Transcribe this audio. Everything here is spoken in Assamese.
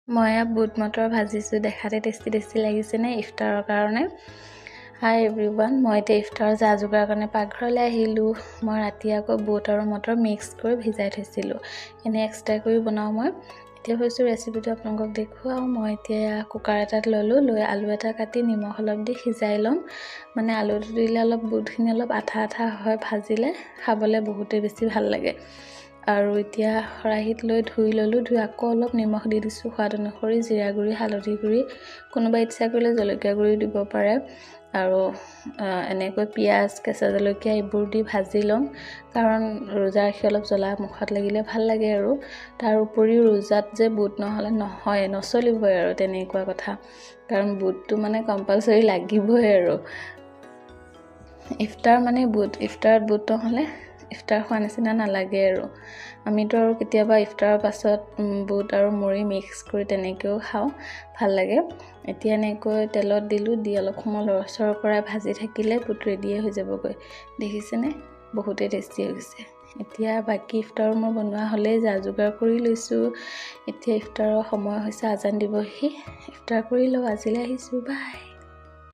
মই বুট মটৰ ভাজিছোঁ, দেখাতে টেষ্টি লাগিছে নে ইফতাৰৰ কাৰণে। হাই এভৰিৱান, মই এতিয়া ইফতাৰৰ যা যোগাৰ কাৰণে পাকঘৰলৈ আহিলোঁ। মই ৰাতি আকৌ বুট আৰু মটৰ মিক্স কৰি ভিজাই থৈছিলোঁ, এনেই এক্সট্ৰা কৰি বনাওঁ মই। এতিয়া ভাবিছোঁ ৰেচিপিটো আপোনালোকক দেখুৱাওঁ। মই এতিয়া কুকাৰ এটাত লৈ আলু এটা কাটি নিমখ অলপ দি সিজাই ল'ম। মানে আলুটো দিলে অলপ বুটখিনি অলপ আঠা হয়, ভাজিলে খাবলৈ বহুতেই বেছি ভাল লাগে। আৰু এতিয়া খৰাহিত লৈ ধুই ল'লোঁ, ধুই আকৌ অলপ নিমখ দি দিছোঁ সোৱাদ অনুসৰি, জিৰা গুড়ি, হালধি গুড়ি, কোনোবা ইচ্ছা কৰিলে জলকীয়া গুড়ি দিব পাৰে। আৰু এনেকৈ পিঁয়াজ, কেঁচা জলকীয়া এইবোৰ দি ভাজি ল'ম, কাৰণ ৰোজা ৰাখি অলপ জ্বলা মুখত লাগিলে ভাল লাগে আৰু। তাৰ উপৰিও ৰোজাত যে বুট নহ'লে নচলিবই আৰু তেনেকুৱা কথা, কাৰণ বুটটো মানে কম্পালচৰি লাগিবই আৰু। ইফতাৰ মানে বুট, ইফতাৰত বুট নহ'লে ইফতাৰ খোৱা নিচিনা নালাগে আৰু। আমিতো আৰু কেতিয়াবা ইফতাৰৰ পাছত বুট আৰু মুড়ি মিক্স কৰি তেনেকৈও খাওঁ, ভাল লাগে। এতিয়া এনেকৈ তেলত দিলোঁ, দি অলপ সময় লৰচৰ কৰাই ভাজি থাকিলে বুট ৰেডিয়ে হৈ যাবগৈ। দেখিছেনে, বহুতেই টেষ্টি হৈছে। এতিয়া বাকী ইফতাৰো মই বনোৱা হ'লেই, যা যোগাৰ কৰি লৈছোঁ। এতিয়া ইফতাৰৰ সময় হৈছে, আজান দিবহি, ইফতাৰ কৰি লওঁ। আজিলৈ আহিছোঁ, বাই।